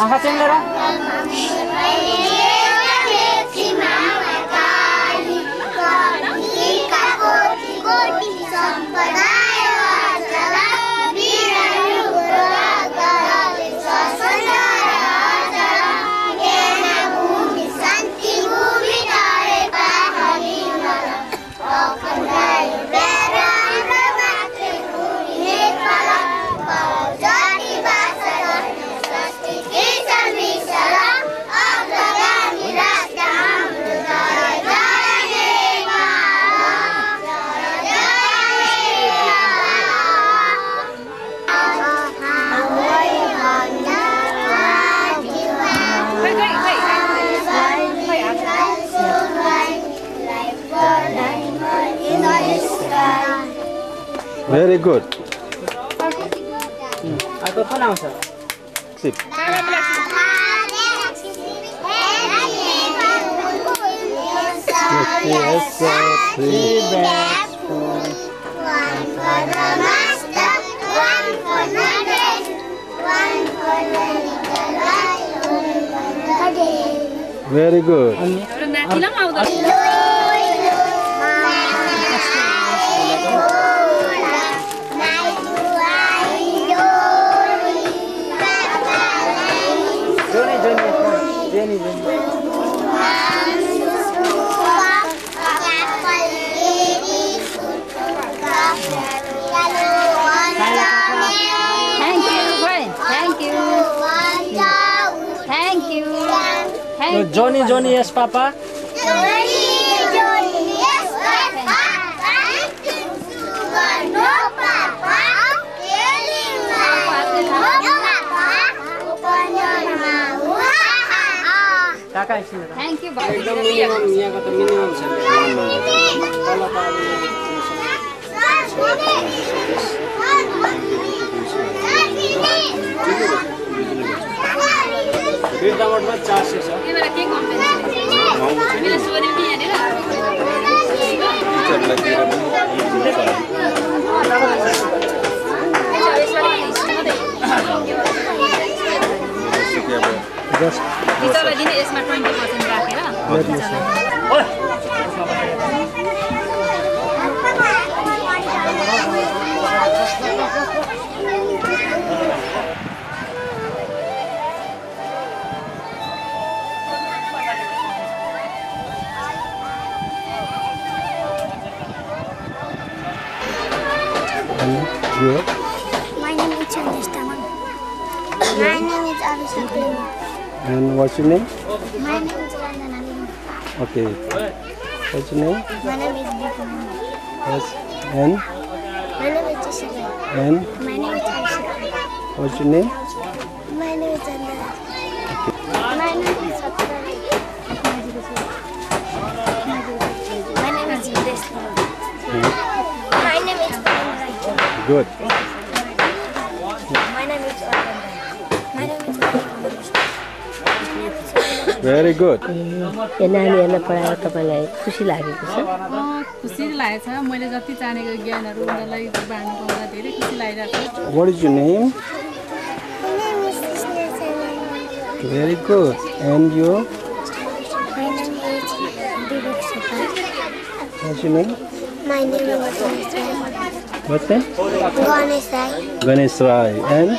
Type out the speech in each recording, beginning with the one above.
आँखा चेम्लेर Very good. Aku pun आउँछ. Sip. Yes, three bags. One for the master, one for the dress, one for the little lion. Very good. Johnny, Johnny, yes, Papa. Johnny, Johnny, yes, Papa. No, Papa. Kakak sini. Thank you. एकदम minimum यहाँको त minimum छ. टमाटरमा 400 छ. तिमीलाई के complain छ? मैले सोरे पनि हेरेर. टिचरलाई दिएर पनि टिचरलाई दिने यसमा 20% राखेर. My name is Chandesh Taman. My name is Abhishek Lima. And what's your name? My name is Randana Lima. Okay. What's your name? My name is Bipin. Yes. And? My name is Jessica. And? My name is Abhishek. What's your name? My name is Chandana. My name is Satya. My name is Jitesh. My name is Karan. Good. My name is Karan. My name is Very good. यो नानीहरूलाई पढाएर तपाईँलाई खुसी लागेको छ? खुसी लागेको छ. मैले जति जानेको ज्ञानहरू उनीहरूलाई बाँड्नु पाउँदा धेरै खुसी लागिरहेको छ. What is your name? My name is Krishna Saran. Very good. And you? My name is Vivek Sapa. What's your name? My name is Ganesh Rai. What's that? Ganesh Rai. Ganesh Rai. And?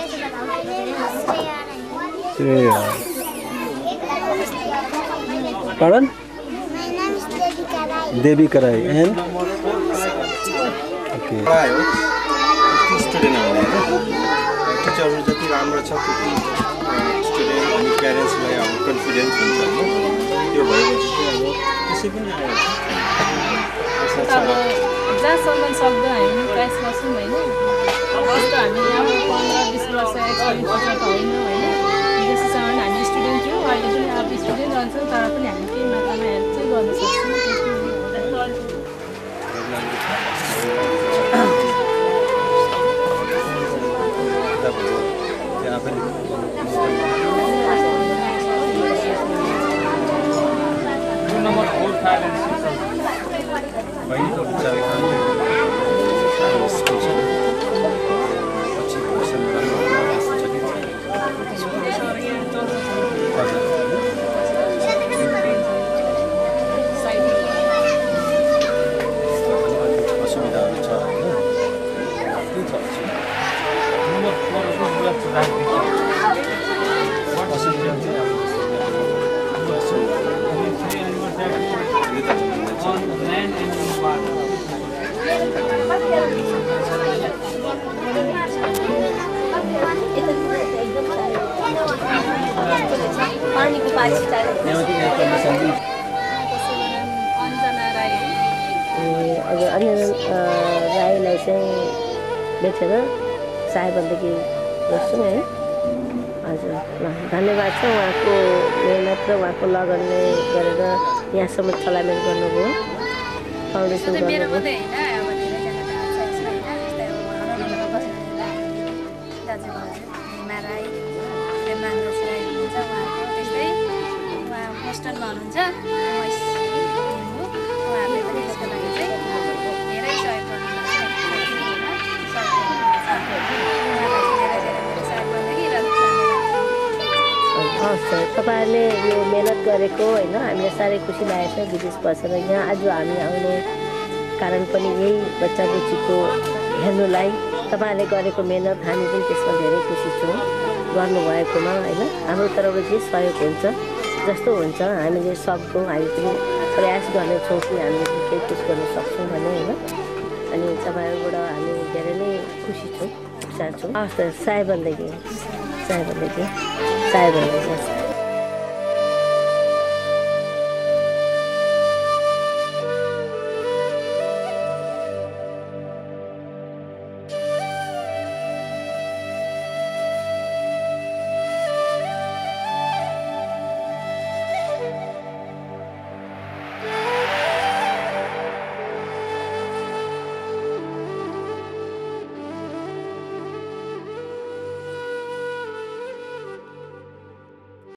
Shreya. Pardon? My name is Devika Rai. Devika Rai. And? Okay. Student आउने होइन टिचरहरू जति राम्रो छ त्यति student अनि प्यारेन्ट्सलाई अब confidence हुन्छ होइन त्यो भएपछि चाहिँ अब त्यसै पनि आउँछ अब जहाँसम्म सक्दो हामी ट्राई गर्छौँ होइन. अब जस्तो हामी अब 15-20 वर्ष एक्सपिरियन्स त होइन होइन. त्यसैसम्म हामी स्टुडेन्ट थियौँ. अहिले पनि अब स्टुडेन्ट रहन्छौँ तर पनि हामी केही मात्रामा हेल्प चाहिँ गर्न सक्छौँ. Number 4, 5 and 6. भेटेर साहेबदेखि गर्छौँ है। हजुर ल धन्यवाद छ उहाँको मेहनत र उहाँको लगनले गरेर यहाँसम्म चलामेल गर्नुभयो, फाउन्डेसन मेरो गर्नुभयो। मात्रै होइन, अब धेरैजनाको हात छ यसमा होइन। जस्तै अब हनुमानगढमा बस्नुहुने दाजुभाउजू हिमा राई, प्रेमानन्द राई हुनुहुन्छ, उहाँको त्यस्तै उहाँ बोस्टनमा हुनुहुन्छ, उहाँहरूले पनि यसको लागि चाहिँ धेरै सहयोग गर्नुहुन्छ। हवस् सर, तपाईँहरूले यो मेहनत गरेको होइन हामीलाई साह्रै खुसी लागेको छ। विदेश बसेर यहाँ आज हामी आउने कारण पनि यही बच्चा बुच्चीको हेर्नुलाई तपाईँहरूले गरेको मेहनत हामी पनि त्यसमा धेरै खुसी छौँ गर्नुभएकोमा होइन। हाम्रो तर्फबाट जे सहयोग हुन्छ जस्तो हुन्छ हामीले सक्छौँ, हामी पनि प्रयास गर्नेछौँ कि हामीले केही कुछ गर्न सक्छौँ भने होइन। अनि तपाईँहरूबाट हामी धेरै नै खुसी छौँ, चाहन्छौँ। हवस् सर, साहेबदेखि